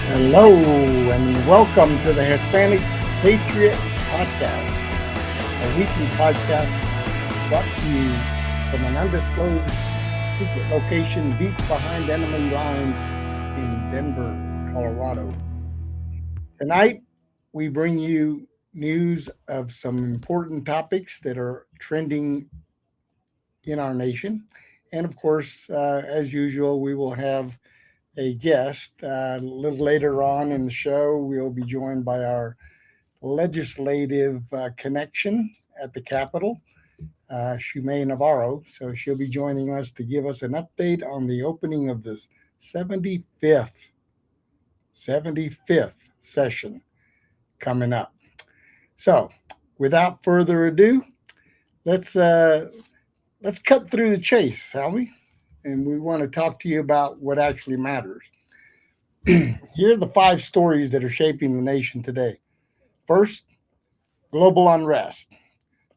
Hello and welcome to the Hispanic Patriot Podcast, a weekly podcast brought to you from an undisclosed secret location deep behind enemy lines in Denver, Colorado. Tonight, we bring you news of some important topics that are trending in our nation. And of course, as usual, we will have a guest. A little later on in the show, we'll be joined by our legislative connection at the Capitol, Schume Navarro. So she'll be joining us to give us an update on the opening of the 75th, 75th session coming up. So without further ado, let's cut through the chase, shall we? And we want to talk to you about what actually matters. Here are the 5 stories that are shaping the nation today. First, global unrest.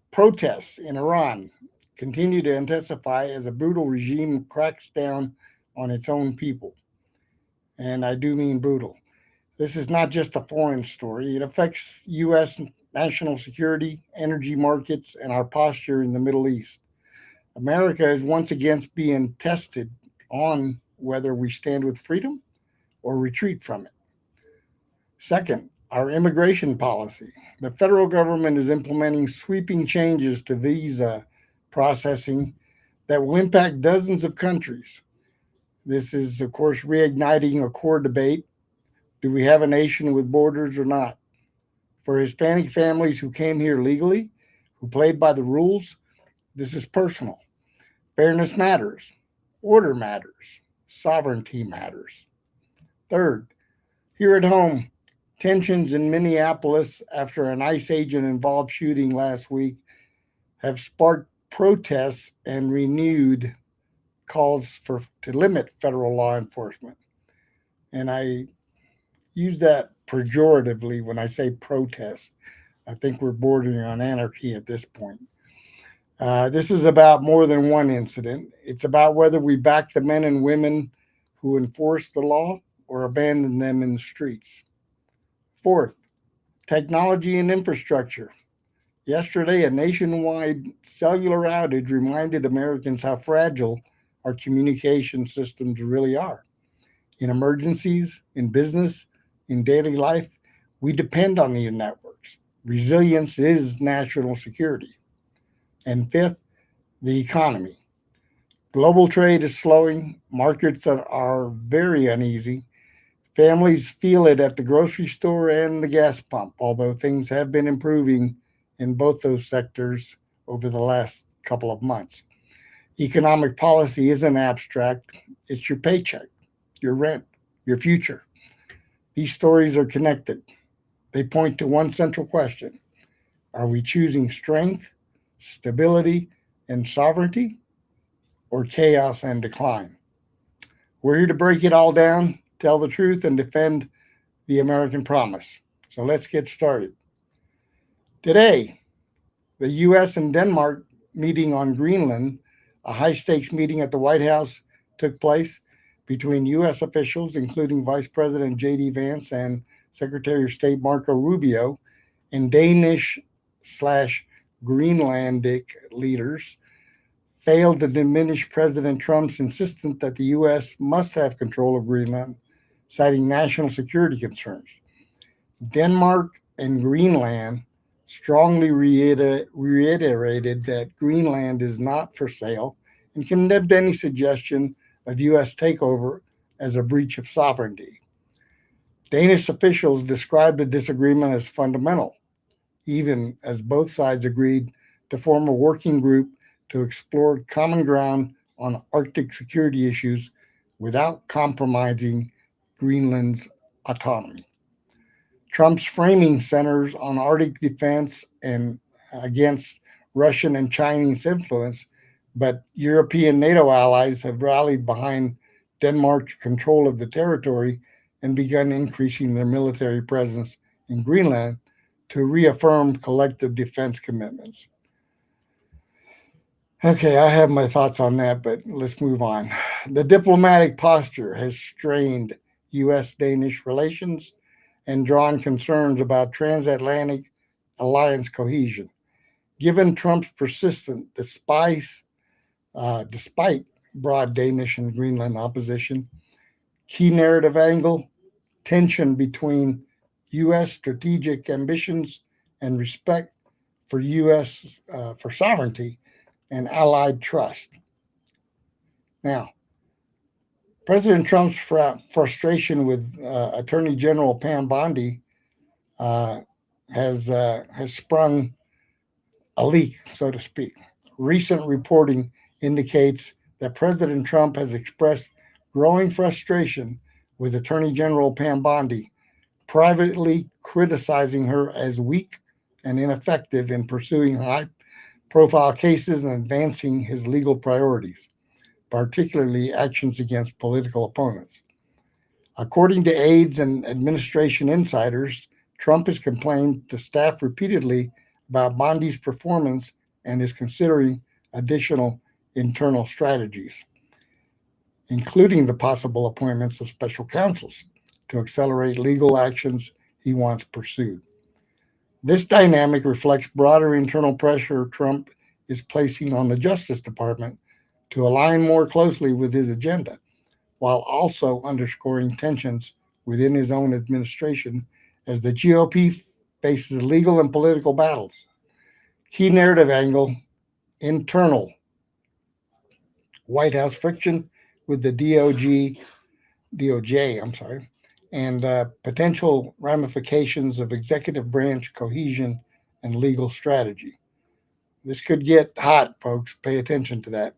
Protests in Iran continue to intensify as a brutal regime cracks down on its own people. And I do mean brutal. This is not just a foreign story. It affects U.S. national security, energy markets, and our posture in the Middle East. America is once again being tested on whether we stand with freedom or retreat from it. Second, our immigration policy. The federal government is implementing sweeping changes to visa processing that will impact dozens of countries. This is, of course, reigniting a core debate. Do we have a nation with borders or not? For Hispanic families who came here legally, who played by the rules, this is personal. Fairness matters. Order matters. Sovereignty matters. Third, here at home, tensions in Minneapolis after an ICE agent-involved shooting last week have sparked protests and renewed calls to limit federal law enforcement. And I use that pejoratively when I say protest. I think we're bordering on anarchy at this point. This is about more than one incident. It's about whether we back the men and women who enforce the law or abandon them in the streets. Fourth, technology and infrastructure. Yesterday, a nationwide cellular outage reminded Americans how fragile our communication systems really are. In emergencies, in business, in daily life, we depend on these networks. Resilience is national security. And fifth, the economy. Global trade is slowing. Markets are very uneasy. Families feel it at the grocery store and the gas pump, although things have been improving in both those sectors over the last couple of months. Economic policy isn't abstract. It's your paycheck, your rent, your future. These stories are connected. They point to one central question. Are we choosing strength, stability, and sovereignty, or chaos and decline? We're here to break it all down, tell the truth, and defend the American promise. So let's get started. Today, the U.S. and Denmark meeting on Greenland, a high-stakes meeting at the White House, took place between U.S. officials, including Vice President J.D. Vance and Secretary of State Marco Rubio, and Danish/Greenlandic leaders failed to diminish President Trump's insistence that the U.S. must have control of Greenland, citing national security concerns. Denmark and Greenland strongly reiterated that Greenland is not for sale and condemned any suggestion of U.S. takeover as a breach of sovereignty. Danish officials described the disagreement as fundamental, even as both sides agreed to form a working group to explore common ground on Arctic security issues without compromising Greenland's autonomy. Trump's framing centers on Arctic defense and against Russian and Chinese influence, but European NATO allies have rallied behind Denmark's control of the territory and begun increasing their military presence in Greenland to reaffirm collective defense commitments. Okay, I have my thoughts on that, but let's move on. The diplomatic posture has strained U.S.-Danish relations and drawn concerns about transatlantic alliance cohesion. Given Trump's persistent, despite broad Danish and Greenland opposition, key narrative angle, tension between U.S. strategic ambitions and respect for U.S. For sovereignty and allied trust. Now, President Trump's frustration with Attorney General Pam Bondi uh, has sprung a leak, so to speak. Recent reporting indicates that President Trump has expressed growing frustration with Attorney General Pam Bondi, privately criticizing her as weak and ineffective in pursuing high profile cases and advancing his legal priorities, particularly actions against political opponents. According to aides and administration insiders, Trump has complained to staff repeatedly about Bondi's performance and is considering additional internal strategies, including the possible appointments of special counsels to accelerate legal actions he wants pursued. This dynamic reflects broader internal pressure Trump is placing on the Justice Department to align more closely with his agenda, while also underscoring tensions within his own administration as the GOP faces legal and political battles. Key narrative angle, internal White House friction with the DOJ, and potential ramifications of executive branch cohesion and legal strategy. This could get hot, folks. Pay attention to that.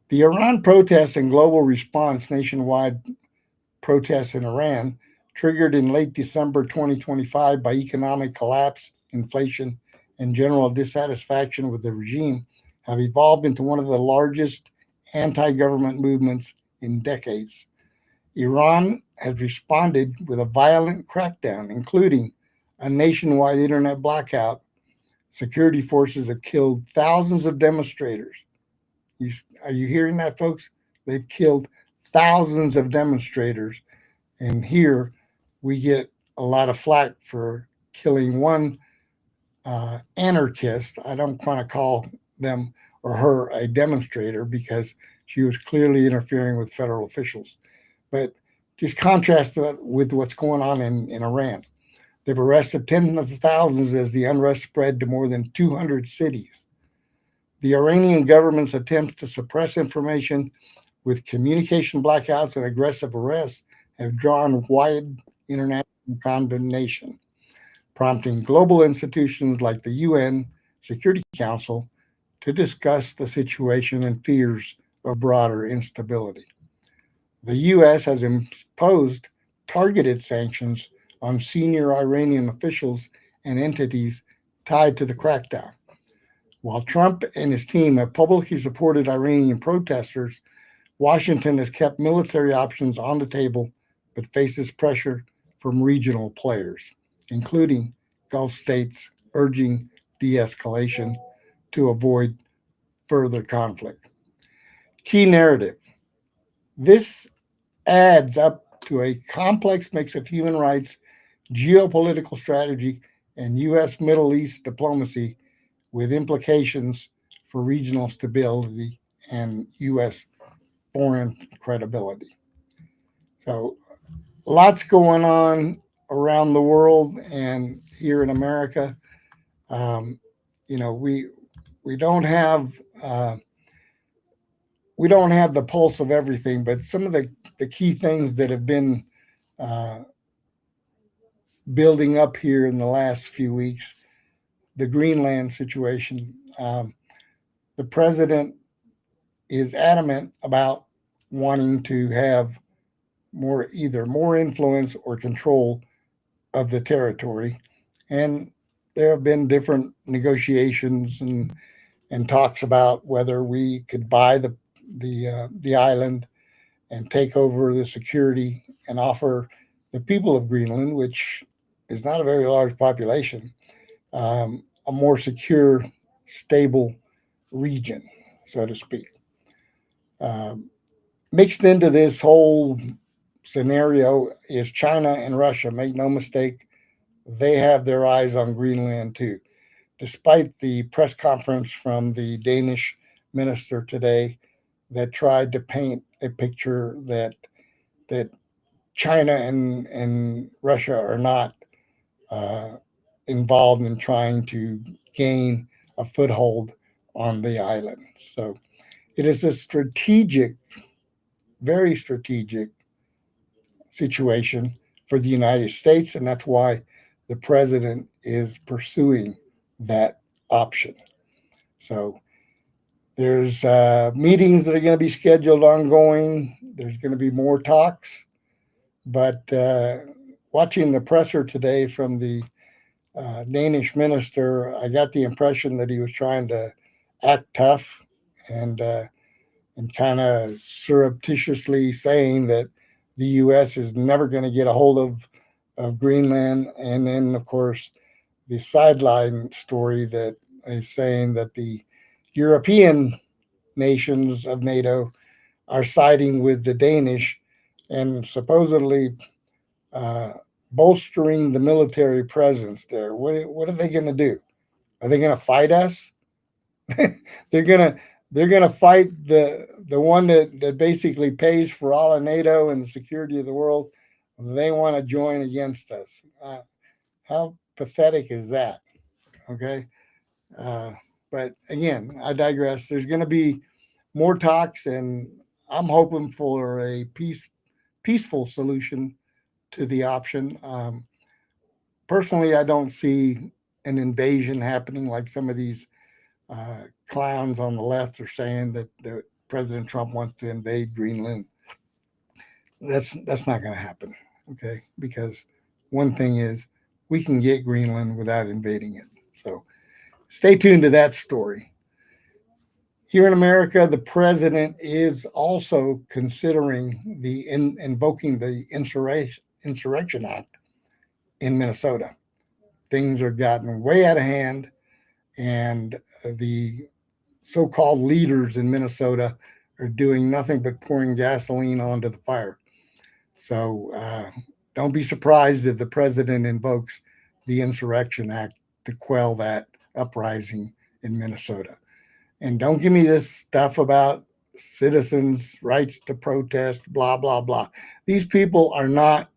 The Iran protests and global response, nationwide protests in Iran, triggered in late December 2025 by economic collapse, inflation, and general dissatisfaction with the regime, have evolved into one of the largest anti government movements in decades. Iran has responded with a violent crackdown, including a nationwide internet blackout. Security forces have killed thousands of demonstrators. Are you hearing that, folks? They've killed thousands of demonstrators. And here we get a lot of flack for killing one anarchist. I don't want to call them or her a demonstrator because she was clearly interfering with federal officials. But just contrast that with what's going on in Iran. They've arrested tens of thousands as the unrest spread to more than 200 cities. The Iranian government's attempts to suppress information with communication blackouts and aggressive arrests have drawn wide international condemnation, prompting global institutions like the UN Security Council to discuss the situation and fears of broader instability. The U.S. has imposed targeted sanctions on senior Iranian officials and entities tied to the crackdown. While Trump and his team have publicly supported Iranian protesters, Washington has kept military options on the table but faces pressure from regional players, including Gulf states urging de escalation to avoid further conflict. Key narrative. This adds up to a complex mix of human rights, geopolitical strategy, and U.S. Middle East diplomacy with implications for regional stability and U.S. foreign credibility. So, lots going on around the world and here in America. Um, we don't have we don't have the pulse of everything, but some of the key things that have been uh, building up here in the last few weeks, the Greenland situation. The president is adamant about wanting to have either more influence or control of the territory, and there have been different negotiations and talks about whether we could buy the island and take over the security and offer the people of Greenland, which is not a very large population, a more secure, stable region, so to speak. Um, Mixed into this whole scenario is China and Russia. Make no mistake, they have their eyes on Greenland too. Despite the press conference from the Danish minister today that tried to paint a picture that China and Russia are not involved in trying to gain a foothold on the island. So it is a strategic, very strategic situation for the United States, and that's why the president is pursuing that option. So there's meetings that are going to be scheduled ongoing. There's going to be more talks, but watching the presser today from the Danish minister, I got the impression that he was trying to act tough and kind of surreptitiously saying that the U.S. is never going to get a hold of Greenland. And then, of course, the sideline story that is saying that the European nations of NATO are siding with the Danish and supposedly bolstering the military presence there. What are they going to do? Are they going to fight us? They're gonna fight the one that basically pays for all of NATO and the security of the world. They want to join against us. How pathetic is that? Okay, but again, I digress. There's going to be more talks, and I'm hoping for a peaceful solution to the option. Personally, I don't see an invasion happening like some of these clowns on the left are saying that President Trump wants to invade Greenland. That's not going to happen, okay? Because one thing is we can get Greenland without invading it. So stay tuned to that story. Here in America, the president is also considering invoking the Insurrection Act in Minnesota. Things are gotten way out of hand, and the so-called leaders in Minnesota are doing nothing but pouring gasoline onto the fire. So don't be surprised if the president invokes the Insurrection Act to quell that uprising in Minnesota. And don't give me this stuff about citizens' rights to protest, blah, blah, blah. These people are not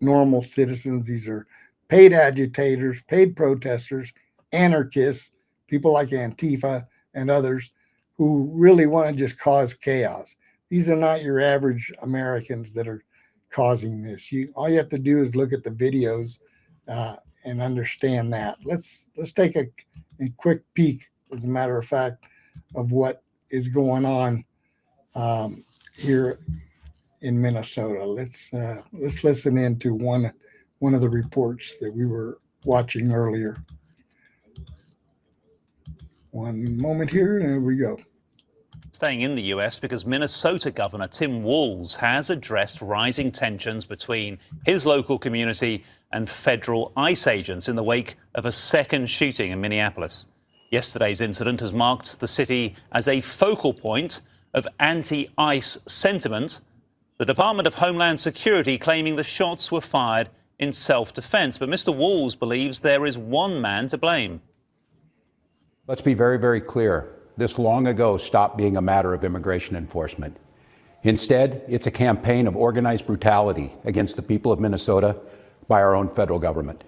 normal citizens. These are paid agitators, paid protesters, anarchists, people like Antifa and others who really want to just cause chaos. These are not your average Americans that are causing this. All you have to do is look at the videos and understand that. Let's take a quick peek, as a matter of fact, of what is going on here in Minnesota. Let's listen into one of the reports that we were watching earlier. One moment here, and there we go. Staying in the US, because Minnesota Governor Tim Walz has addressed rising tensions between his local community and federal ICE agents in the wake of a second shooting in Minneapolis. Yesterday's incident has marked the city as a focal point of anti-ICE sentiment, the Department of Homeland Security claiming the shots were fired in self-defense. But Mr. Walz believes there is one man to blame. Let's be very, very clear. This long ago stopped being a matter of immigration enforcement. Instead, it's a campaign of organized brutality against the people of Minnesota by our own federal government.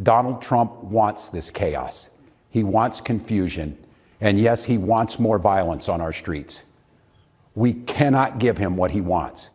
Donald Trump wants this chaos. He wants confusion. And yes, he wants more violence on our streets. We cannot give him what he wants.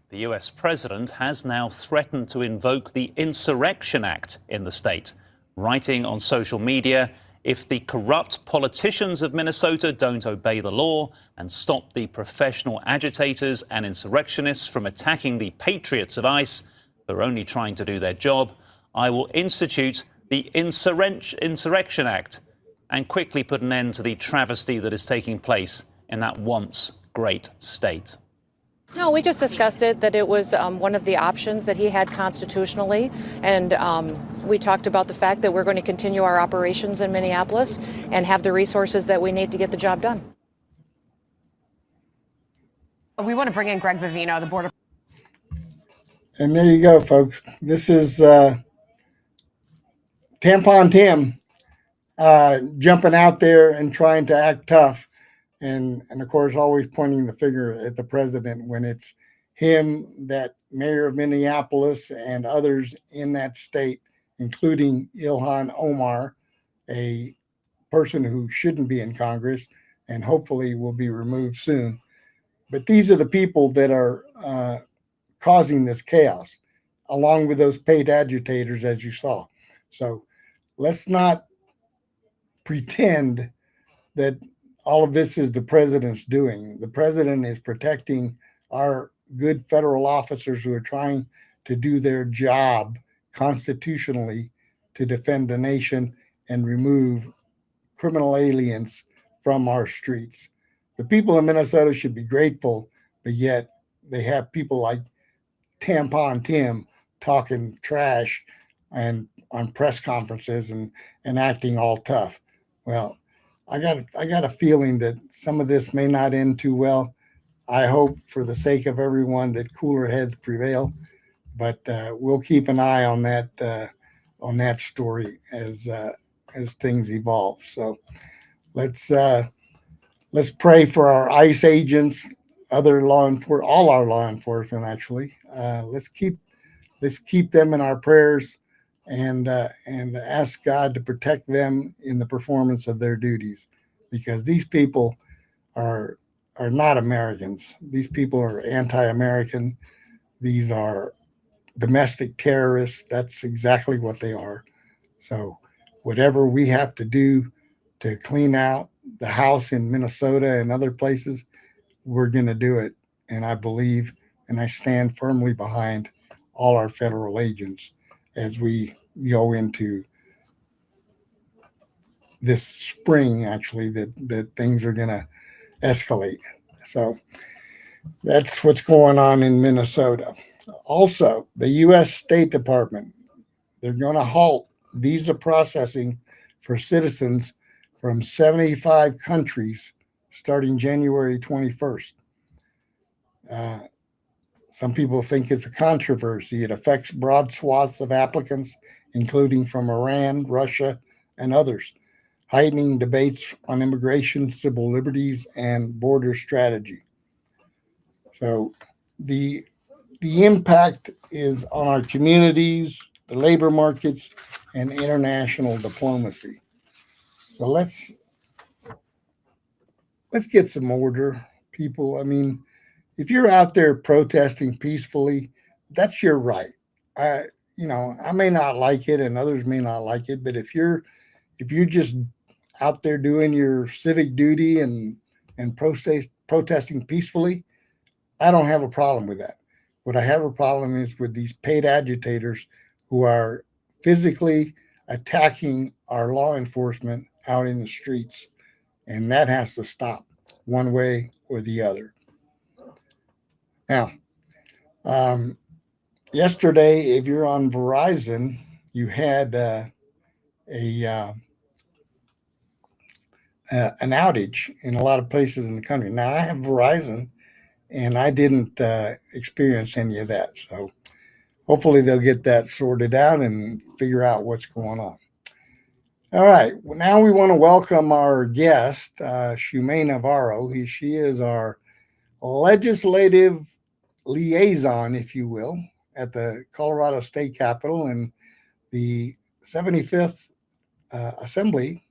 The US president has now threatened to invoke the Insurrection Act in the state, writing on social media, "If the corrupt politicians of Minnesota don't obey the law and stop the professional agitators and insurrectionists from attacking the patriots of ICE who are only trying to do their job, I will institute the Insurrection Act and quickly put an end to the travesty that is taking place in that once great state." No, we just discussed it, that it was one of the options that he had constitutionally. And we talked about the fact that we're going to continue our operations in Minneapolis and have the resources that we need to get the job done. We want to bring in Greg Bavino, the Border. And there you go, folks. This is Tampon Tim jumping out there and trying to act tough. And of course, always pointing the finger at the president when it's him, that mayor of Minneapolis, and others in that state, including Ilhan Omar, a person who shouldn't be in Congress and hopefully will be removed soon. But these are the people that are causing this chaos, along with those paid agitators, as you saw. So let's not pretend that all of this is the president's doing. The president is protecting our good federal officers who are trying to do their job constitutionally to defend the nation and remove criminal aliens from our streets. The people of Minnesota should be grateful, but yet they have people like Tampon Tim talking trash and on press conferences and acting all tough. Well, I got a feeling that some of this may not end too well. I hope, for the sake of everyone, that cooler heads prevail. But we'll keep an eye on that story as things evolve. So let's pray for our ICE agents, other all our law enforcement. Actually, let's keep them in our prayers and ask God to protect them in the performance of their duties, because these people are not Americans. These people are anti-American. These are domestic terrorists. That's exactly what they are. So whatever we have to do to clean out the house in Minnesota and other places, we're going to do it. And I believe and I stand firmly behind all our federal agents as we go into this spring, actually, that things are going to escalate. So that's what's going on in Minnesota. Also, the U.S. State Department, they're going to halt visa processing for citizens from 75 countries starting January 21st. Some people think it's a controversy. It affects broad swaths of applicants, including from Iran, Russia, and others, heightening debates on immigration, civil liberties, and border strategy. So the impact is on our communities, the labor markets, and international diplomacy. So let's get some order, people. I mean, if you're out there protesting peacefully, that's your right. I may not like it, and others may not like it, but if you're just out there doing your civic duty and protesting peacefully, I don't have a problem with that. What I have a problem is with these paid agitators who are physically attacking our law enforcement out in the streets, and that has to stop one way or the other. Now, yesterday, if you're on Verizon, you had an outage in a lot of places in the country. Now, I have Verizon, and I didn't experience any of that. So hopefully they'll get that sorted out and figure out what's going on. All right. Well, now we want to welcome our guest, Schume Navarro. She is our legislative liaison, if you will, at the Colorado State Capitol, and the 75th Assembly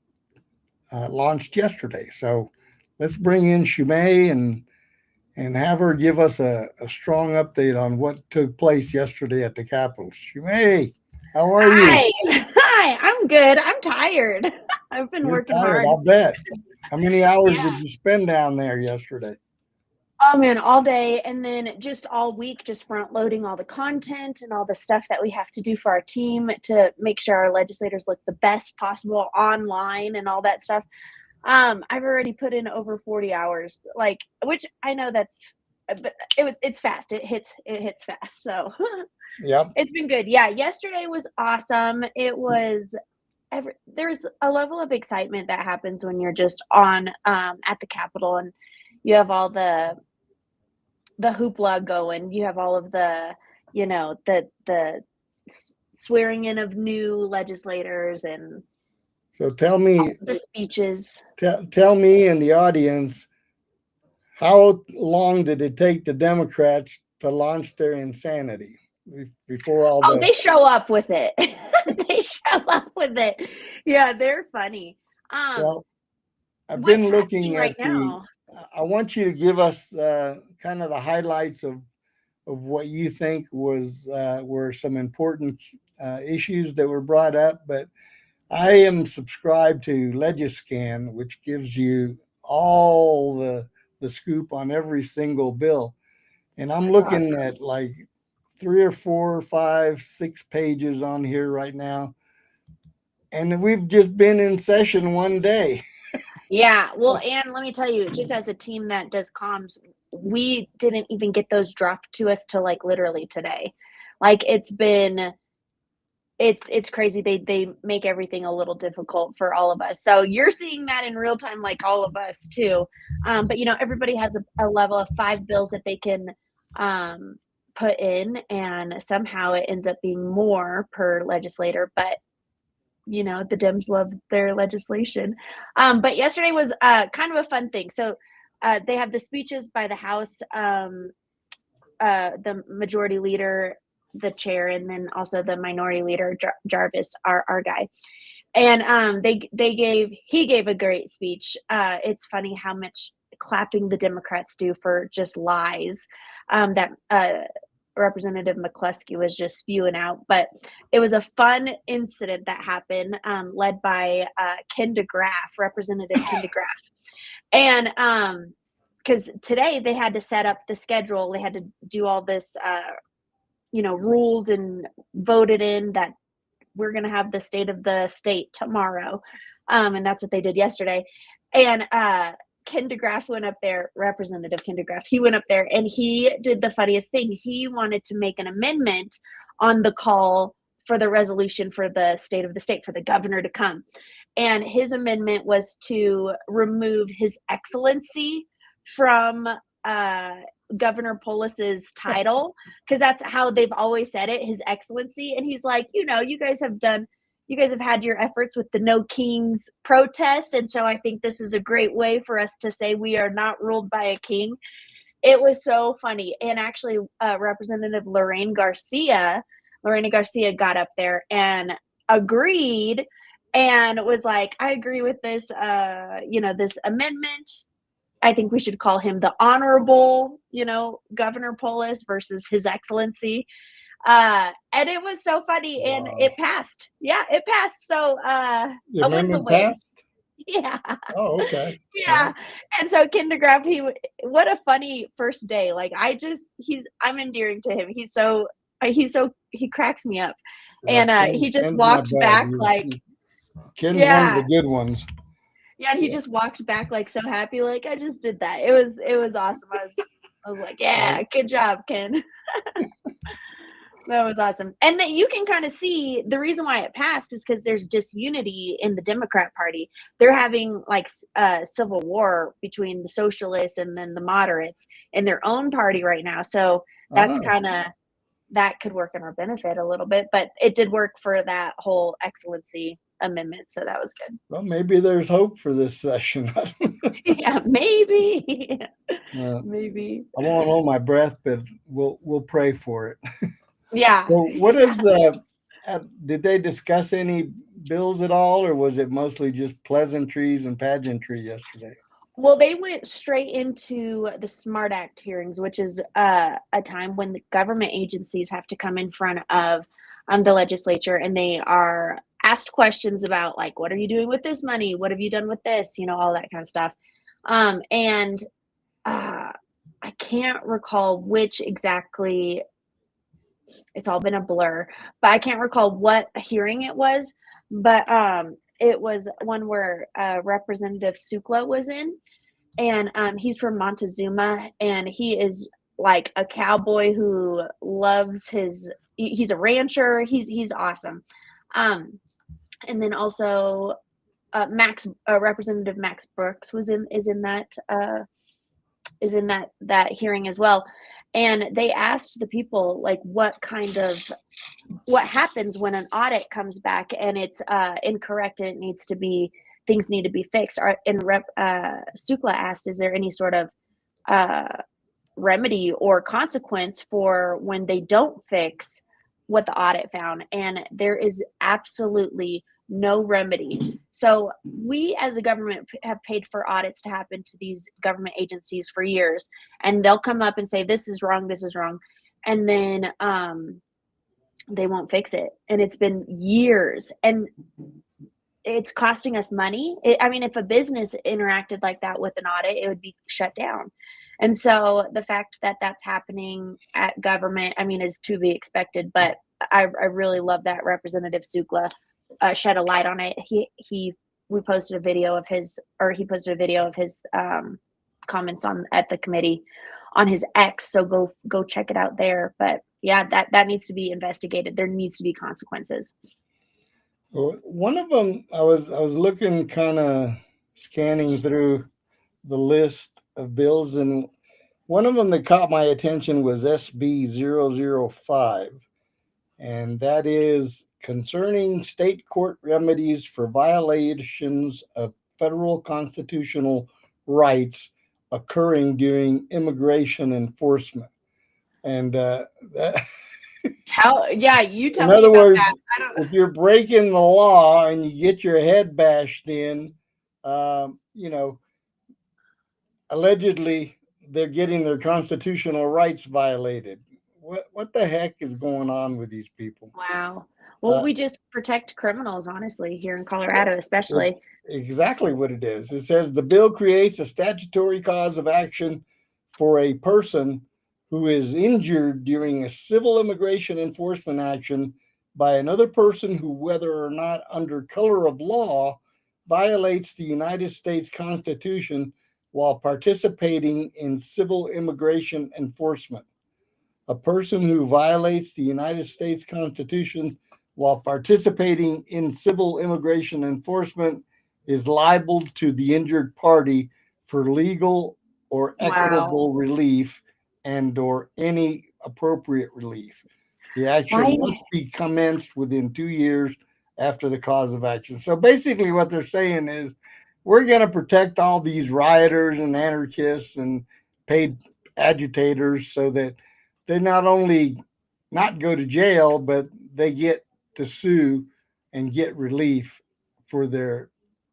launched yesterday. So let's bring in Schume and have her give us a strong update on what took place yesterday at the Capitol. Schume, how are you? Hi, I'm good. I'm tired. I've been working hard. I'll bet. How many hours did you spend down there yesterday? Oh man, all day, and then just all week, just front loading all the content and all the stuff that we have to do for our team to make sure our legislators look the best possible online and all that stuff. I've already put in over 40 hours, which I know but it's fast. It hits fast. So Yep. It's been good. Yeah. Yesterday was awesome. It was, there's a level of excitement that happens when you're just on, at the Capitol, and you have all the hoopla going. You have all of the the swearing in of new legislators and So tell me, the speeches. tell me and the audience, how long did it take the Democrats to launch their insanity before all Oh, the? they show up with it. They show up with it. Yeah, they're funny. Well, I've What's been looking happening at right now? I want you to give us kind of the highlights of what you think were some important issues that were brought up. But I am subscribed to Legiscan, which gives you all the scoop on every single bill. And I'm looking Awesome. at like 3 or 4, 5, 6 pages on here right now. And we've just been in session one day. Yeah, well, and let me tell you, just as a team that does comms, we didn't even get those dropped to us till like literally today. Like it's crazy. They make everything a little difficult for all of us. So you're seeing that in real time, like all of us too. But everybody has a level of 5 bills that they can put in, and somehow it ends up being more per legislator. But the Dems love their legislation. But yesterday was kind of a fun thing. So they have the speeches by the House, the majority leader, the chair, and then also the minority leader, Jarvis, our guy. And he gave a great speech. It's funny how much clapping the Democrats do for just lies that Representative McCluskey was just spewing out. But it was a fun incident that happened, led by Ken DeGraff, Representative Ken DeGraff. And because today they had to set up the schedule, they had to do all this rules and voted in that we're going to have the state of the state tomorrow. And that's what they did yesterday. And Ken DeGraff went up there, Representative Ken DeGraff, he went up there and he did the funniest thing. He wanted to make an amendment on the call for the resolution for the state of the state, for the governor to come. And his amendment was to remove His Excellency from Governor Polis's title, because that's how they've always said it, His Excellency. And he's like, you guys have had your efforts with the No Kings protests, and so I think this is a great way for us to say we are not ruled by a king. It was so funny. And actually Representative Lorena Garcia got up there and agreed and was like, I agree with this this amendment. I think we should call him the Honorable, Governor Polis versus His Excellency. And it was so funny, and it passed. Yeah, it passed. So The amendment passed? Yeah. Oh, okay. Yeah. And so Ken DeGraff, what a funny first day. Like I'm endearing to him. He cracks me up. And he just walked back like Ken's one of the good ones. Yeah, and he just walked back like so happy, like I just did that. It was awesome. I was like, yeah, good job, Ken. That was awesome. And then you can kind of see the reason why it passed is because there's disunity in the Democrat Party. They're having like a civil war between the socialists and then the moderates in their own party right now. So that's that could work in our benefit a little bit, but it did work for that whole excellency amendment. So that was good. Well, maybe there's hope for this session. Yeah, maybe. Maybe. I won't hold my breath, but we'll pray for it. Yeah. Well, what is did they discuss any bills at all, or was it mostly just pleasantries and pageantry yesterday? Well, they went straight into the SMART Act hearings, which is a time when the government agencies have to come in front of the legislature, and they are asked questions about like, what are you doing with this money? What have you done with this? All that kind of stuff. And I can't recall which exactly. It's all been a blur, but I can't recall what hearing it was. But it was one where Representative Sukla was in, and he's from Montezuma, and he is like a cowboy who loves he's a rancher. He's awesome. And then also Representative Max Brooks is in that hearing as well. And they asked the people, like, what happens when an audit comes back and it's incorrect and things need to be fixed. Sukla asked, is there any sort of remedy or consequence for when they don't fix what the audit found? And there is absolutely no remedy. So we as a government have paid for audits to happen to these government agencies for years, and they'll come up and say, this is wrong, and then they won't fix it. And it's been years, and it's costing us money. If a business interacted like that with an audit, it would be shut down. And so the fact that that's happening at government, is to be expected. But I really love that Representative Sukla shed a light on it. He posted a video of his comments at the committee on his X. So go check it out there. But yeah, that needs to be investigated. There needs to be consequences. Well, one of them, I was looking, kind of scanning through the list of bills, and one of them that caught my attention was SB 005, and that is concerning state court remedies for violations of federal constitutional rights occurring during immigration enforcement. And you tell in me other about words, that. if you're breaking the law and you get your head bashed in, allegedly they're getting their constitutional rights violated. What the heck is going on with these people? Wow. Well, we just protect criminals, honestly, here in Colorado, especially. It's exactly what it is. It says the bill creates a statutory cause of action for a person who is injured during a civil immigration enforcement action by another person who, whether or not under color of law, violates the United States Constitution while participating in civil immigration enforcement. A person who violates the United States Constitution while participating in civil immigration enforcement is liable to the injured party for legal or equitable relief and/or any appropriate relief. The action must be commenced within 2 years after the cause of action. So basically what they're saying is, we're going to protect all these rioters and anarchists and paid agitators so that they not only not go to jail, but they get to sue and get relief for their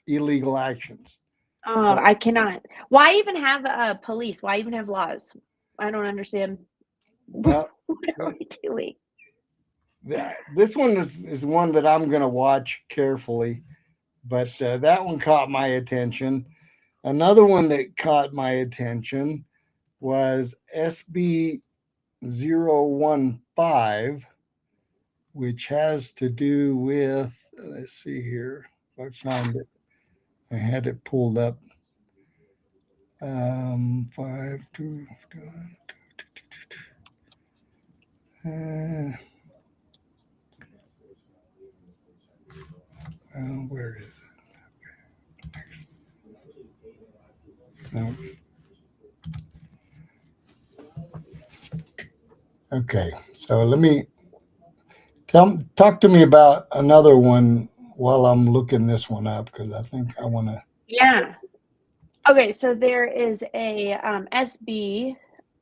illegal actions. Oh, I cannot. Why even have police? Why even have laws? I don't understand. Well, what are we doing? This one is one that I'm going to watch carefully, but that one caught my attention. Another one that caught my attention was SB 015, which has to do with, let's see here, if I find it. I had it pulled up. 5-2. Where is it? No. Okay, so let me talk to me about another one while I'm looking this one up, because I think I want to. Yeah. Okay, so there is a SB,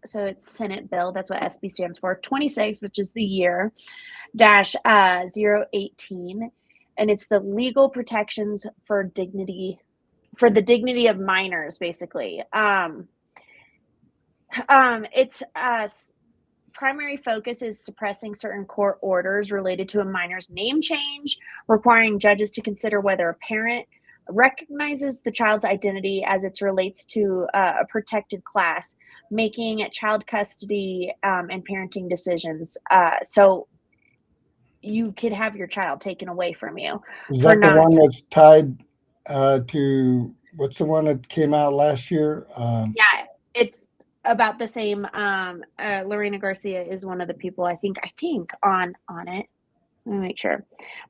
so it's Senate bill. That's what SB stands for. 26, which is the year, dash 018, and it's the legal protections for the dignity of minors, basically. Its primary focus is suppressing certain court orders related to a minor's name change, requiring judges to consider whether a parent recognizes the child's identity as it relates to a protected class, making child custody and parenting decisions. So you could have your child taken away from you. Is that the one that's tied to, what's the one that came out last year? Yeah, it's about the same. Lorena Garcia is one of the people I think on it. Let me make sure.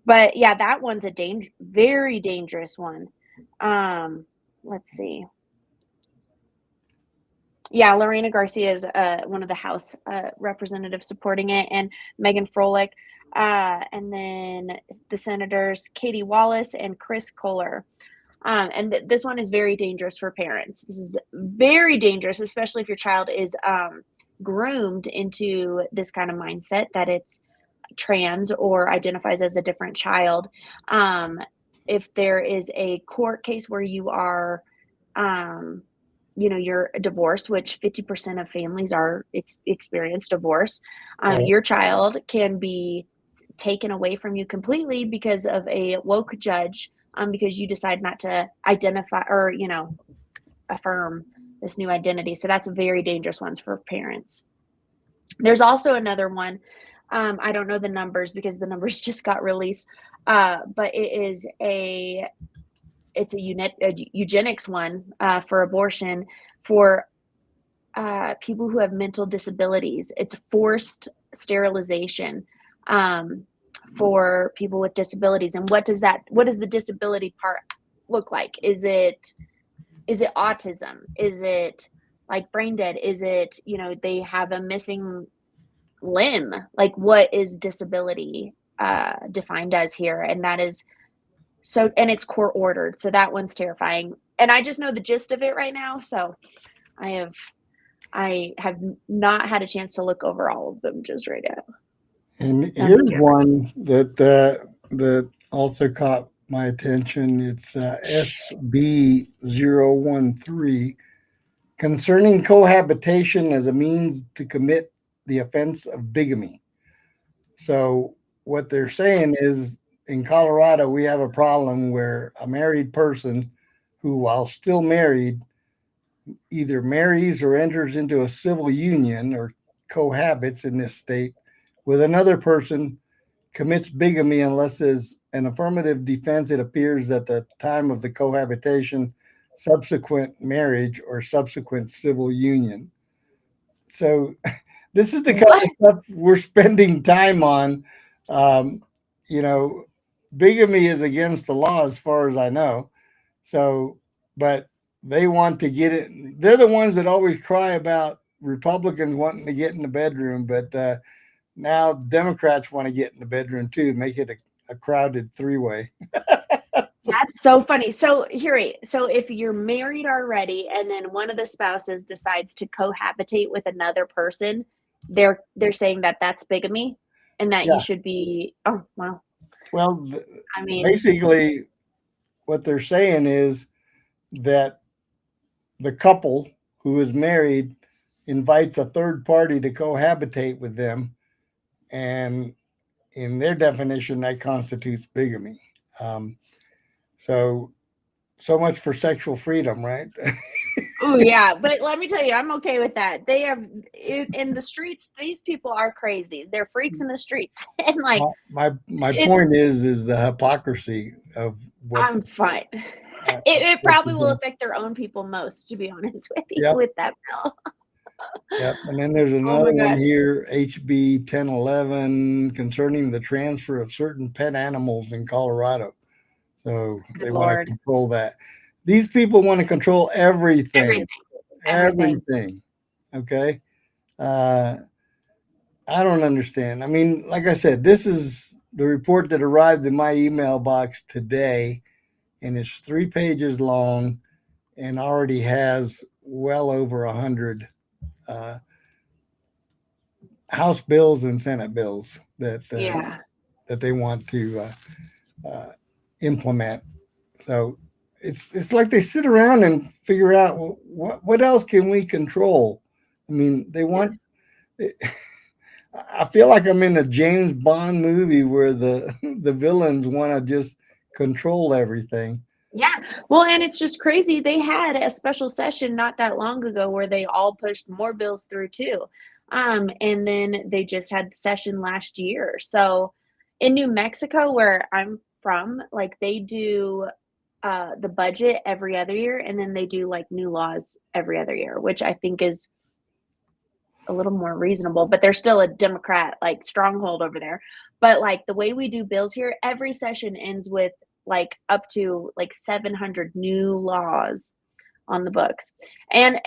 But yeah, that one's a very dangerous one. Let's see. Yeah, Lorena Garcia is one of the House representatives supporting it, and Megan Froelich. And then the senators, Katie Wallace and Chris Kohler. And this one is very dangerous for parents. This is very dangerous, especially if your child is groomed into this kind of mindset that it's trans or identifies as a different child. If there is a court case where you are, you're divorced, which 50% of families are experience divorce, Right. your child can be taken away from you completely because of a woke judge, because you decide not to identify or, affirm this new identity. So that's very dangerous ones for parents. There's also another one. I don't know the numbers because the numbers just got released, but it's a eugenics one for abortion for people who have mental disabilities. It's forced sterilization for people with disabilities. And what does the disability part look like? Is it autism? Is it like brain dead? Is it, they have a missing limb? Like, what is disability defined as here? And that is so, and it's court ordered. So that one's terrifying. And I just know the gist of it right now. So I have not had a chance to look over all of them just right now. And here's one that also caught my attention. It's SB 013, concerning cohabitation as a means to commit the offense of bigamy. So what they're saying is, in Colorado, we have a problem where a married person who, while still married, either marries or enters into a civil union or cohabits in this state with another person, commits bigamy unless there's an affirmative defense. It appears at the time of the cohabitation, subsequent marriage, or subsequent civil union. So this is the kind of stuff we're spending time on. Bigamy is against the law as far as I know. So, but they want to get it. They're the ones that always cry about Republicans wanting to get in the bedroom, but now Democrats want to get in the bedroom too, make it a crowded three-way. That's so funny. So so if you're married already and then one of the spouses decides to cohabitate with another person, they're saying that that's bigamy and that you should be, oh, wow. Well, I mean, basically what they're saying is that the couple who is married invites a third party to cohabitate with them, and in their definition, that constitutes bigamy. So much for sexual freedom, right? Oh yeah, but let me tell you, I'm okay with that. They have in the streets. These people are crazies. They're freaks in the streets, and like my point is the hypocrisy of what. I'm fine. It probably will affect their own people most, to be honest with you, with that bill. Yep, and then there's another one here, HB 1011, concerning the transfer of certain pet animals in Colorado. So they want to control that. These people want to control everything. Okay. I don't understand. I mean, like I said, this is the report that arrived in my email box today, and it's 3 pages long and already has well over 100 House bills and Senate bills that they want to implement. So it's like they sit around and figure out, well, what else can we control? I mean, they want. I feel like I'm in a James Bond movie where the villains want to just control everything. Yeah. Well, and it's just crazy. They had a special session not that long ago where they all pushed more bills through too. And then they just had session last year. So in New Mexico, where I'm from, like they do the budget every other year, and then they do like new laws every other year, which I think is a little more reasonable, but they're still a Democrat like stronghold over there. But like the way we do bills here, every session ends with like up to like 700 new laws on the books. And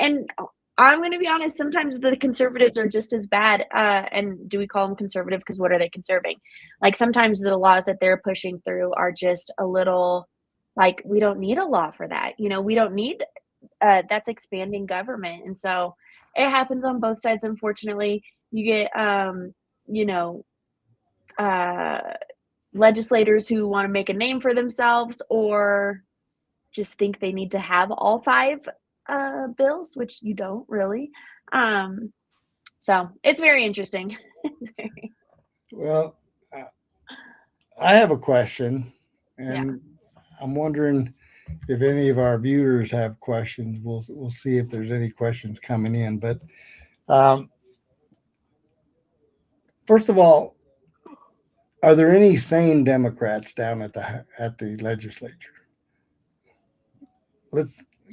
I'm going to be honest. Sometimes the conservatives are just as bad. And do we call them conservative? Because what are they conserving? Like sometimes the laws that they're pushing through are just a little like, we don't need a law for that. We don't need that's expanding government. And so it happens on both sides. Unfortunately, you get, legislators who want to make a name for themselves or just think they need to have all five bills, which you don't really. So it's very interesting. Well, I have a question, and I'm wondering if any of our viewers have questions. We'll see if there's any questions coming in. But first of all, are there any sane Democrats down at the legislature?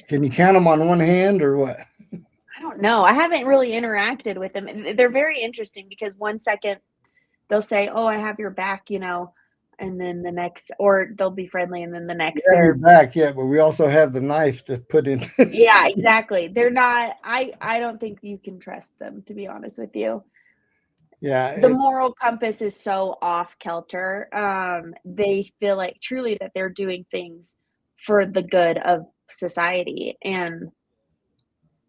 Can you count them on one hand or what? I don't know. I haven't really interacted with them. They're very interesting because one second they'll say, "Oh, I have your back," and then the next, or they'll be friendly, and then the next they're back, yeah. But we also have the knife to put in. Yeah, exactly. They're not. I don't think you can trust them, to be honest with you. Yeah, the moral compass is so off kilter. They feel like truly that they're doing things for the good of society, and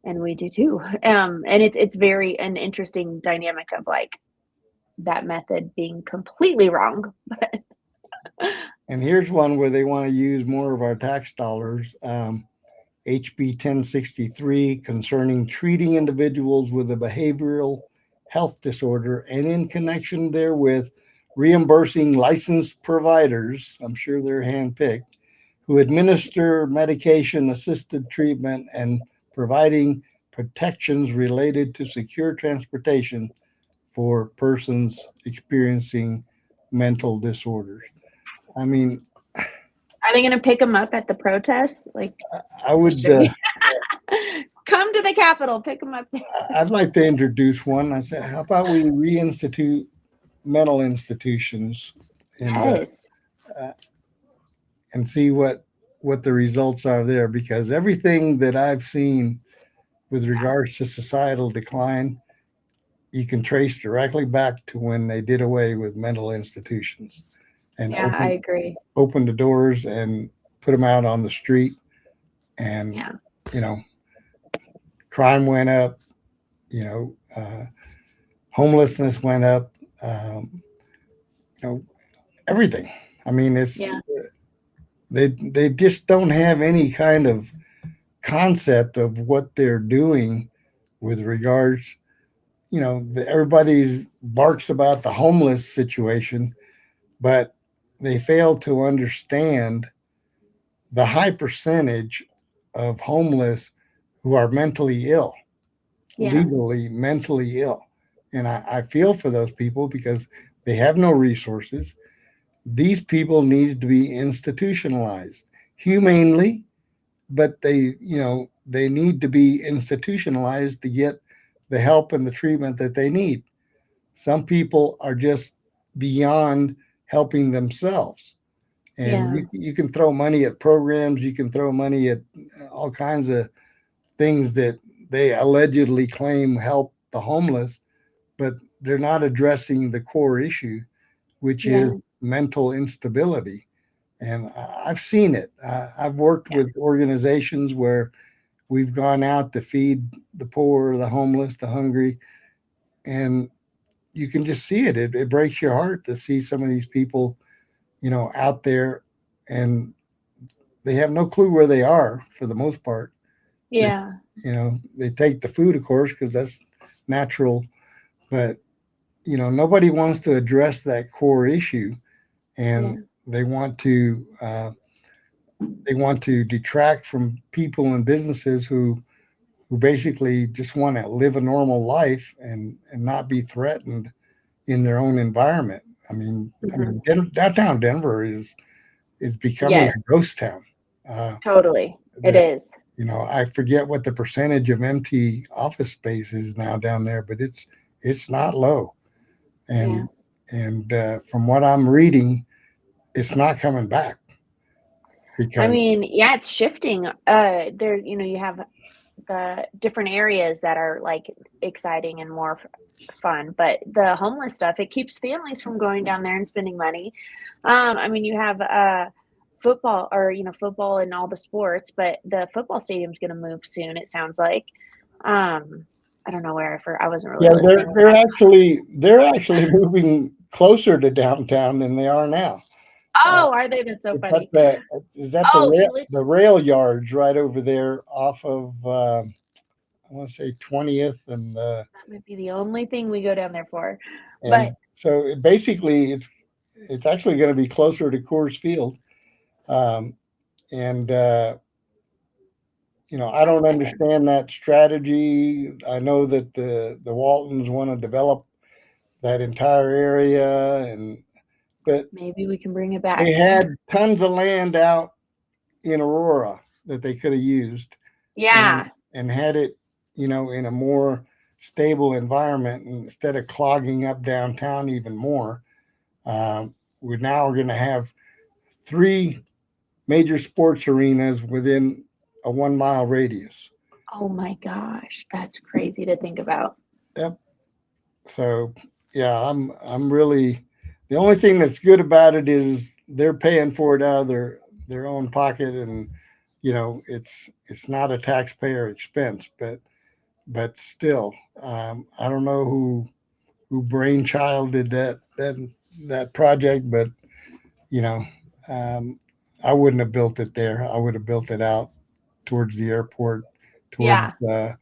we do too. And it's very an interesting dynamic of like that method being completely wrong. But and here's one where they want to use more of our tax dollars. HB 1063 concerning treating individuals with a behavioral health disorder and in connection therewith reimbursing licensed providers, I'm sure they're handpicked, who administer medication assisted treatment and providing protections related to secure transportation for persons experiencing mental disorders. I mean, are they going to pick them up at the protests? Like, I would come to the Capitol, pick them up. I'd like to introduce one. I said, how about we reinstitute mental institutions and and see what the results are there? Because everything that I've seen with regards to societal decline, you can trace directly back to when they did away with mental institutions and I agree. Opened the doors and put them out on the street, and crime went up, homelessness went up, everything. I mean, it's they just don't have any kind of concept of what they're doing with regards. Everybody barks about the homeless situation, but they fail to understand the high percentage of homeless who are mentally ill, legally mentally ill. And I feel for those people because they have no resources. These people need to be institutionalized humanely, but they need to be institutionalized to get the help and the treatment that they need. Some people are just beyond helping themselves. And you can throw money at programs, you can throw money at all kinds of things that they allegedly claim help the homeless, but they're not addressing the core issue, which is mental instability. And I've seen it. I've worked with organizations where we've gone out to feed the poor, the homeless, the hungry, and you can just see it. It breaks your heart to see some of these people, out there, and they have no clue where they are for the most part. Yeah. They take the food, of course, because that's natural, but nobody wants to address that core issue, and they want to detract from people and businesses who basically just want to live a normal life and not be threatened in their own environment. I mean, downtown Denver is becoming a ghost town. Totally, it is. I forget what the percentage of empty office space is now down there, but it's not low. And from what I'm reading, it's not coming back. Because it's shifting. There, you have the different areas that are like exciting and more fun. But the homeless stuff, it keeps families from going down there and spending money. I mean, you have football, or football and all the sports, but the football stadium's going to move soon, it sounds like. I don't know where. I wasn't really listening. They're actually moving closer to downtown than they are now. Oh, are they? That's so funny. Is that the rail yards right over there off of I want to say 20th and that might be the only thing we go down there for. But so basically it's actually going to be closer to Coors Field. I don't understand that strategy. I know that the Waltons want to develop that entire area, but maybe we can bring it back. They had tons of land out in Aurora that they could have used. Yeah. And had it, in a more stable environment, instead of clogging up downtown even more. We're going to have 3 major sports arenas within a 1 mile radius. Oh my gosh, that's crazy to think about. Yep. So yeah, I'm really, the only thing that's good about it is they're paying for it out of their own pocket, and it's not a taxpayer expense, but still, I don't know who brainchilded that project, but I wouldn't have built it there. I would have built it out towards the airport, towards the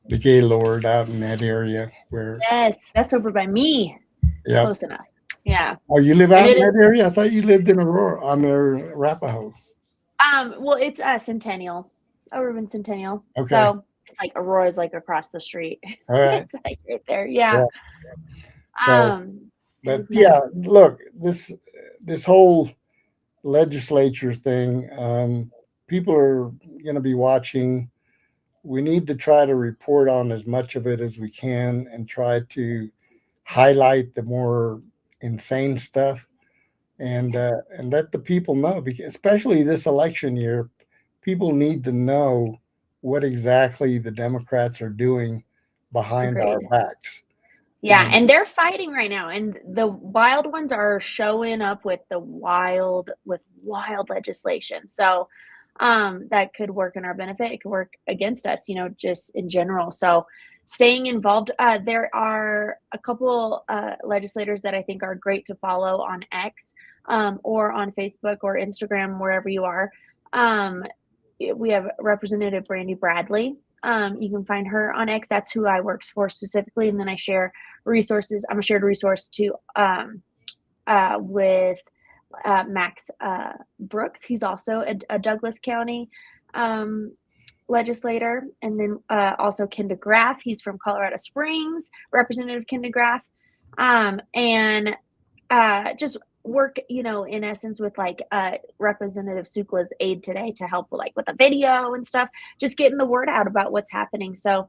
Gaylord out in that area where. Yes, that's over by me. Yeah, close enough. Yeah. Oh, you live out in that area? I thought you lived in Aurora. I'm Arapahoe. Well, it's Centennial, urban Centennial. Okay. So it's like Aurora's like across the street. All right. It's like right there. Yeah. So, but yeah, nice. Look, this whole legislature thing, people are going to be watching. We need to try to report on as much of it as we can and try to highlight the more insane stuff and let the people know, because especially this election year, people need to know what exactly the Democrats are doing behind our backs. Yeah, and they're fighting right now, and the wild ones are showing up with wild legislation. So that could work in our benefit. It could work against us, just in general. So staying involved. There are a couple legislators that I think are great to follow on X or on Facebook or Instagram, wherever you are. We have Representative Brandy Bradley. You can find her on X. That's who I work for specifically. And then I share resources. I'm a shared resource too with Max Brooks. He's also a Douglas County legislator. And then also Ken DeGraff. He's from Colorado Springs, Representative Ken DeGraff. And just work, in essence with Representative Sukla's aide today to help with the video and stuff, just getting the word out about what's happening. So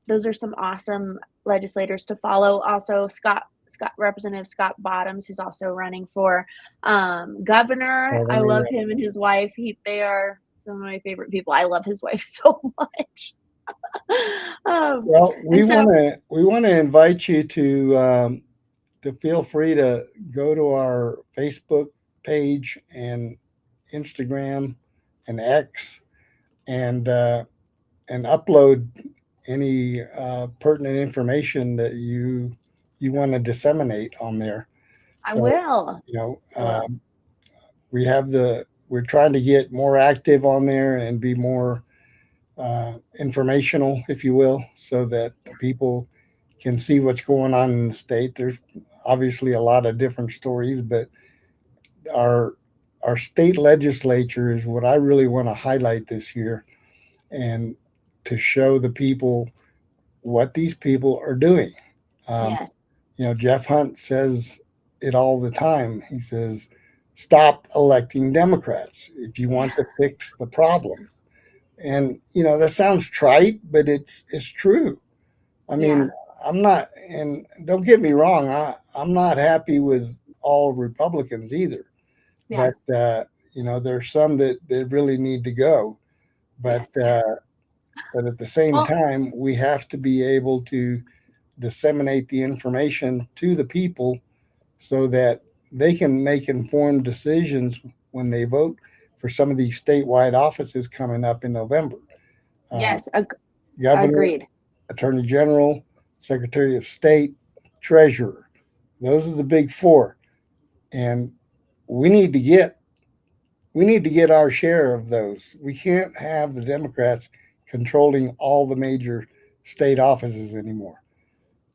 those are some awesome legislators to follow. Also Representative Scott Bottoms, who's also running for governor. I love him and his wife. They are some of my favorite people. I love his wife so much. Well, we want to invite you to feel free to go to our Facebook page and Instagram and X and upload any pertinent information that you want to disseminate on there. I will. We're trying to get more active on there and be more informational, if you will, so that people can see what's going on in the state. There's obviously a lot of different stories, but our state legislature is what I really want to highlight this year, and to show the people what these people are doing. Yes. Jeff Hunt says it all the time. He says, stop electing Democrats if you want to fix the problem. And, that sounds trite, but it's true. I mean, I'm not, and don't get me wrong, I'm not happy with all Republicans either. Yeah. But, there's some that really need to go. but Yes. but at the same Well, time, we have to be able to disseminate the information to the people so that they can make informed decisions when they vote for some of these statewide offices coming up in November. Uh, yes, Governor, agreed. Attorney General, Secretary of State, Treasurer. Those are the big four, and we need to get our share of those. We can't have the Democrats controlling all the major state offices anymore.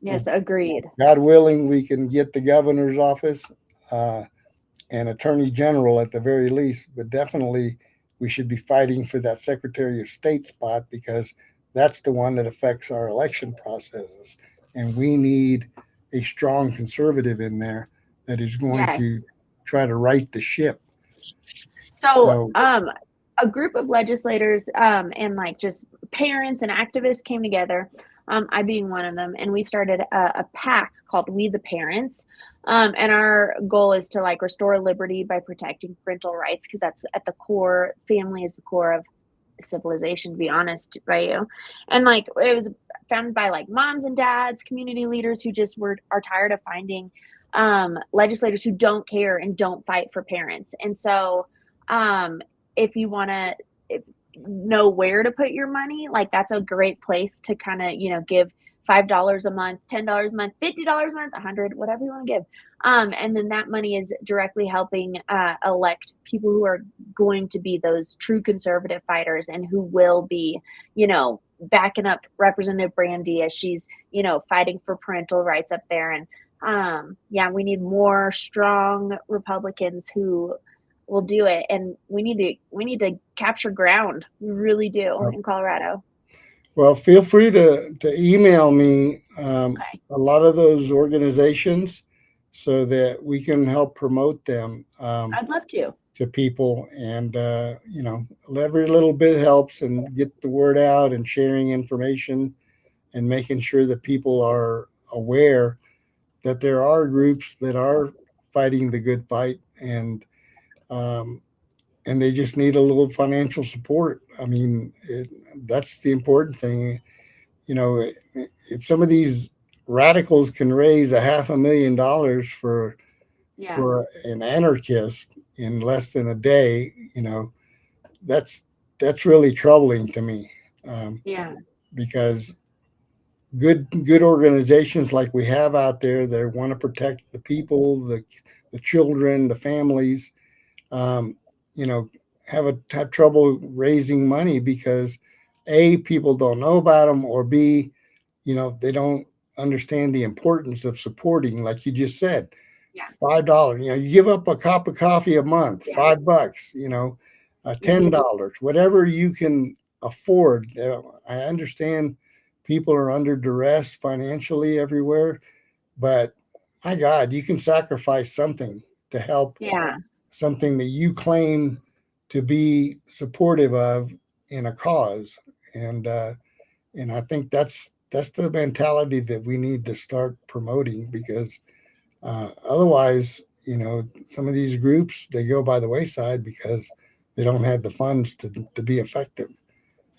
Yes, agreed. God willing, we can get the governor's office uh, and attorney general at the very least, but definitely we should be fighting for that Secretary of State spot because that's the one that affects our election processes. And we need a strong conservative in there that is going to Yes. try to right the ship. So, So, a group of legislators and like just parents and activists came together, I being one of them, and we started a PAC called We the Parents. And our goal is to like restore liberty by protecting parental rights because that's at the core. Family is the core of civilization, to be honest, right? And like it was founded by like moms and dads, community leaders who just are tired of finding legislators who don't care and don't fight for parents. And so if you want to know where to put your money, like that's a great place to kind of, give $5 a month, $10 a month, $50 a month, 100, whatever you want to give. And then that money is directly helping elect people who are going to be those true conservative fighters and who will be, backing up Representative Brandy as she's, fighting for parental rights up there. And we need more strong Republicans who will do it, and we need to capture ground. We really do in Colorado. well, feel free to email me Okay. a lot of those organizations so that we can help promote them I'd love to. people. And, every little bit helps and get the word out and sharing information and making sure that people are aware that there are groups that are fighting the good fight and they just need a little financial support. I mean, that's the important thing. If some of these radicals can raise $500,000 for an anarchist in less than a day, that's really troubling to me. Because good organizations like we have out there that want to protect the people, the children, the families, have trouble raising money because A, people don't know about them, or B, they don't understand the importance of supporting, like you just said. $5, you give up a cup of coffee a month, $5, $10, whatever you can afford. I understand people are under duress financially everywhere, but my God, you can sacrifice something to help something that you claim to be supportive of in a cause. And I think that's the mentality that we need to start promoting, because otherwise, some of these groups, they go by the wayside because they don't have the funds to be effective.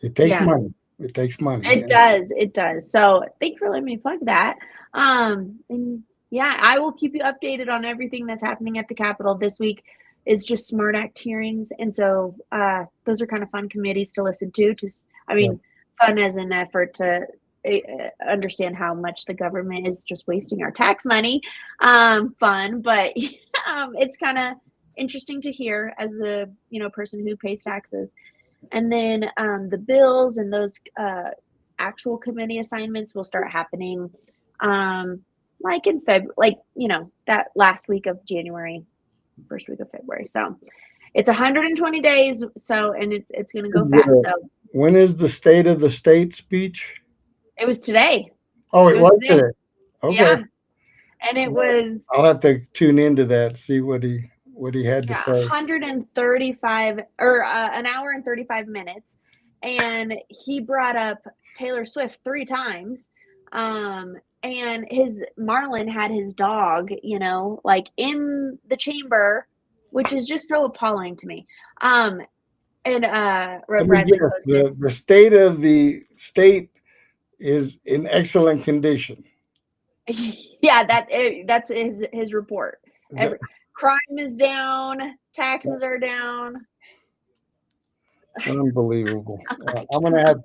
It takes money. It takes money. It does. It does. So thank you for letting me plug that. And I will keep you updated on everything that's happening at the Capitol this week. It's just SMART Act hearings. And so those are kind of fun committees to listen to. Fun as an effort to understand how much the government is just wasting our tax money. Fun, but it's kind of interesting to hear as a person who pays taxes. And then the bills and those actual committee assignments will start happening like in February, that last week of January, first week of February. So it's 120 days. So, and it's going to go fast. So when is the State of the State speech? It was today. Oh, it was today. Okay. Yeah. And it was. I'll have to tune into that, see what he had to say. 135 or an hour and 35 minutes. And he brought up Taylor Swift 3 times. And his Marlon had his dog, in the chamber, which is just so appalling to me. And Let me Bradley guess, posted. the state of the state is in excellent condition. Yeah, that's his report. Crime is down, taxes are down. Unbelievable. I'm gonna have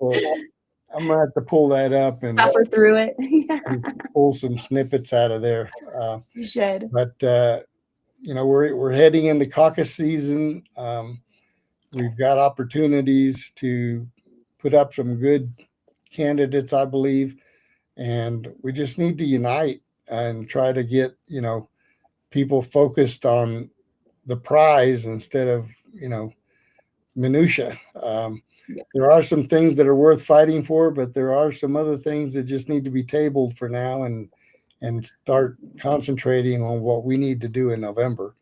to pull that up and Suffer through it. Yeah, pull some snippets out of there. you should. But we're heading into caucus season. We've got opportunities to put up some good candidates, I believe, and we just need to unite and try to get people focused on the prize instead of minutia. There are some things that are worth fighting for, but there are some other things that just need to be tabled for now and start concentrating on what we need to do in November.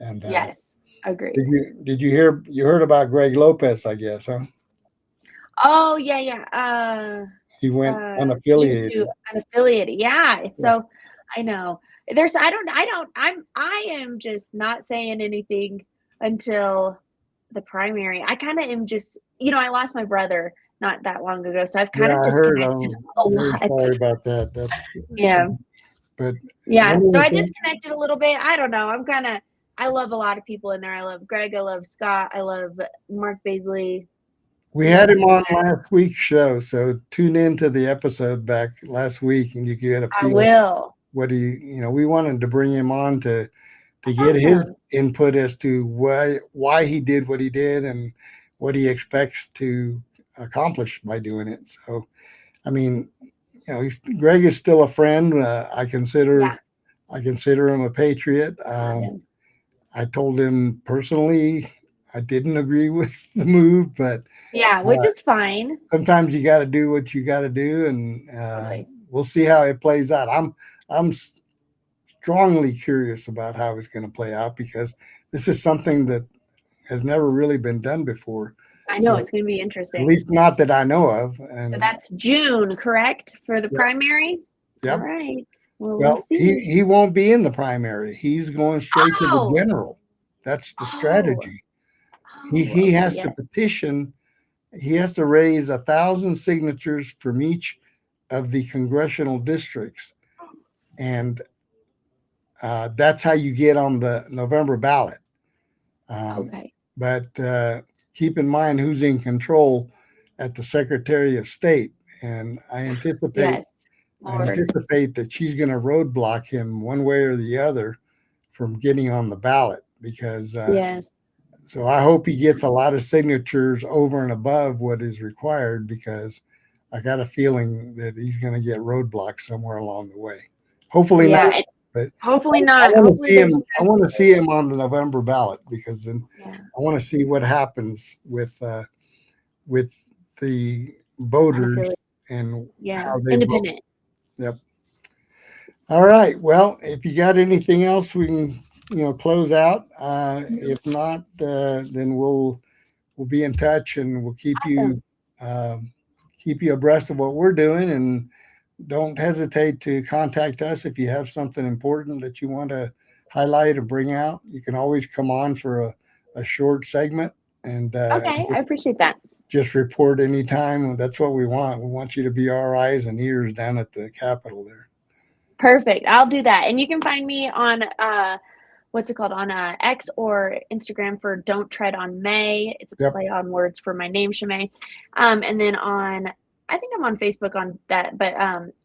And Yes, agreed. Did you hear? You heard about Greg Lopez, I guess, huh? Oh yeah. He went unaffiliated. Unaffiliated. Yeah. So I know. I am just not saying anything until the primary. I kind of am just, I lost my brother not that long ago, so I've kind of disconnected a lot. Sorry about that. That's But so I disconnected a little bit. I don't know. I love a lot of people in there. I love Greg. I love Scott. I love Mark Baisley. We had him on last week's show, so tune into the episode back last week, and you get a feel. I will. What we wanted to bring him on to get his input as to why he did what he did and what he expects to accomplish by doing it. So, I mean, Greg is still a friend. I consider him a patriot. I told him personally I didn't agree with the move, but which is fine. Sometimes you got to do what you got to do, and we'll see how it plays out. I'm strongly curious about how it's going to play out because this is something that has never really been done before. I know, it's going to be interesting. At least not that I know of. And so that's June, correct, for the primary? Yep. All right. Well, he won't be in the primary. He's going straight to the general. That's the strategy. He has to petition. He has to raise 1,000 signatures from each of the congressional districts. And that's how you get on the November ballot. But keep in mind who's in control at the Secretary of State. And I anticipate that she's going to roadblock him one way or the other from getting on the ballot because so I hope he gets a lot of signatures over and above what is required because I got a feeling that he's going to get roadblocked somewhere along the way. Hopefully not. But hopefully not. I want to see him on the November ballot because then I want to see what happens with the voters and how they independent. Vote. Yep. All right. Well, if you got anything else, we can close out. If not, then we'll be in touch and we'll keep you abreast of what we're doing. And don't hesitate to contact us if you have something important that you want to highlight or bring out. You can always come on for a short segment. And I appreciate that. Just report anytime. That's what we want. We want you to be our eyes and ears down at the Capitol there. Perfect. I'll do that. And you can find me on on X or Instagram for Don't Tread on May. It's a play on words for my name, Schume. And then I think I'm on Facebook on that, but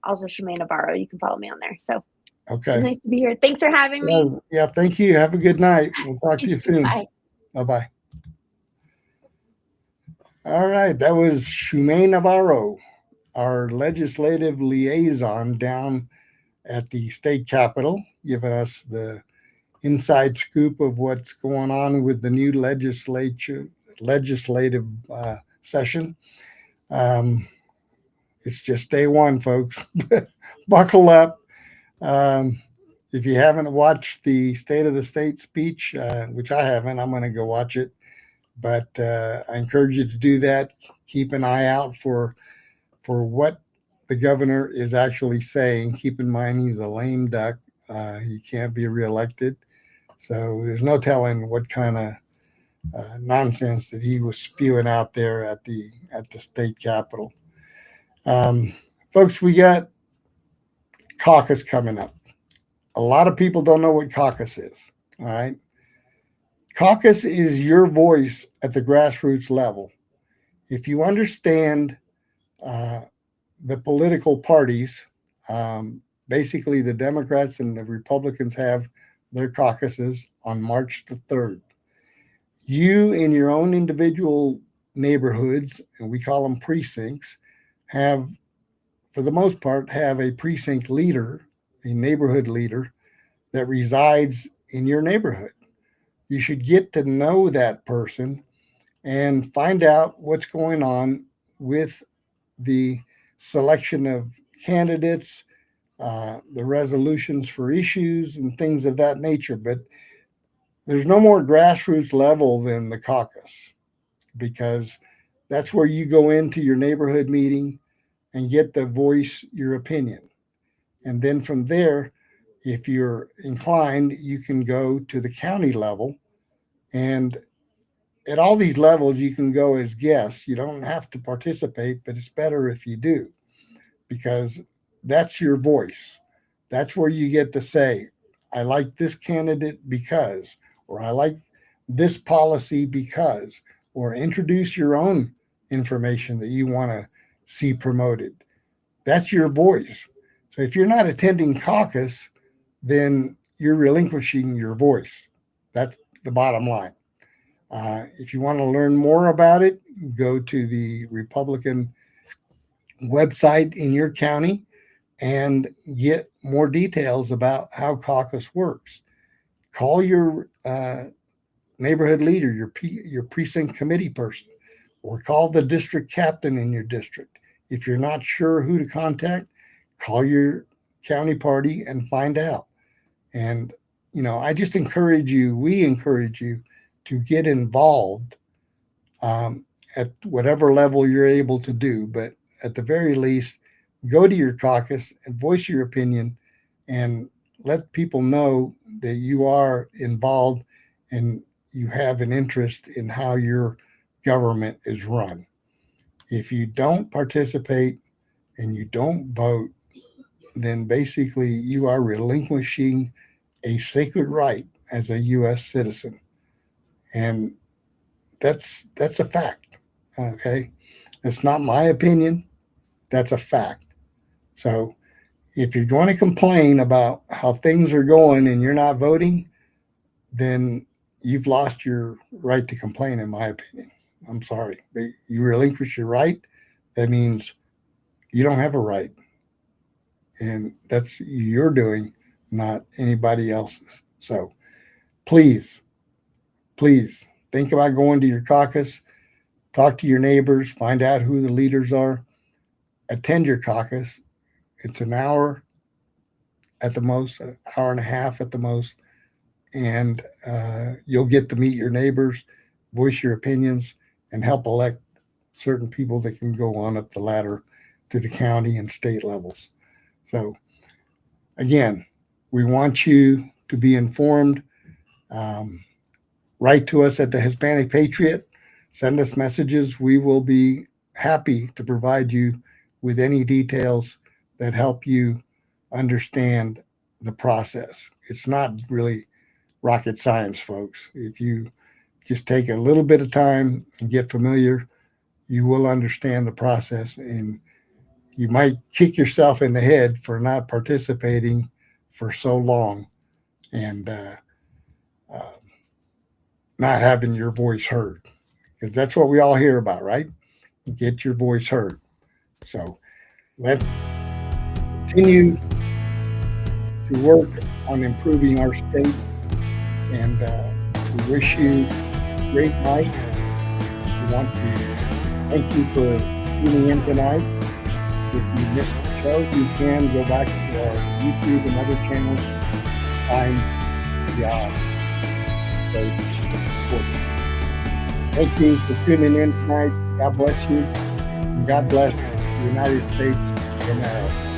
also Schume Navarro. You can follow me on there. So it's nice to be here. Thanks for having me. Yeah, thank you. Have a good night. We'll talk to you soon. Bye. Bye-bye. All right, that was Schume Navarro, our legislative liaison down at the state capitol, giving us the inside scoop of what's going on with the new legislative session. It's just day one, folks. Buckle up. If you haven't watched the State of the State speech, which I haven't, I'm going to go watch it. But I encourage you to do that. Keep an eye out for what the governor is actually saying. Keep in mind he's a lame duck. He can't be reelected. So there's no telling what kind of nonsense that he was spewing out there at the state capitol. Folks, we got caucus coming up. A lot of people don't know what caucus is. All right. Caucus is your voice at the grassroots level. If you understand the political parties, basically the Democrats and the Republicans have their caucuses on March the 3rd. You in your own individual neighborhoods, and we call them precincts, have, for the most part, have a precinct leader, a neighborhood leader that resides in your neighborhood. You should get to know that person and find out what's going on with the selection of candidates, the resolutions for issues and things of that nature. But there's no more grassroots level than the caucus, because that's where you go into your neighborhood meeting and get to voice your opinion. And then from there, if you're inclined, you can go to the county level. And at all these levels, you can go as guests. You don't have to participate, but it's better if you do, because that's your voice. That's where you get to say, I like this candidate because, or I like this policy because, or introduce your own information that you want to see promoted. That's your voice. So if you're not attending caucus, then you're relinquishing your voice. That's the bottom line. If you want to learn more about it, go to the Republican website in your county and get more details about how caucus works. Call your neighborhood leader, your precinct committee person, or call the district captain in your district. If you're not sure who to contact, call your county party and find out. And, I just we encourage you to get involved at whatever level you're able to do. But at the very least, go to your caucus and voice your opinion and let people know that you are involved and you have an interest in how your government is run. If you don't participate and you don't vote, then basically you are relinquishing a sacred right as a U.S. citizen. And that's a fact, okay? It's not my opinion. That's a fact. So if you're going to complain about how things are going and you're not voting, then you've lost your right to complain, in my opinion. I'm sorry. You relinquish your right, that means you don't have a right. And that's your doing, not anybody else's. So please think about going to your caucus, talk to your neighbors, find out who the leaders are, attend your caucus. It's an hour at the most, an hour and a half at the most, and you'll get to meet your neighbors, voice your opinions, and help elect certain people that can go on up the ladder to the county and state levels. So again, we want you to be informed. Write to us at the Hispanic Patriot. Send us messages. We will be happy to provide you with any details that help you understand the process. It's not really rocket science, folks. If you just take a little bit of time and get familiar, you will understand the process, and you might kick yourself in the head for not participating for so long and not having your voice heard, because that's what we all hear about, right? Get your voice heard. So let's continue to work on improving our state, and we wish you a great night. We want to thank you for tuning in tonight. If you missed the show, you can go back to our YouTube and other channels, find the Thank you for tuning in tonight. God bless you. And God bless the United States of America.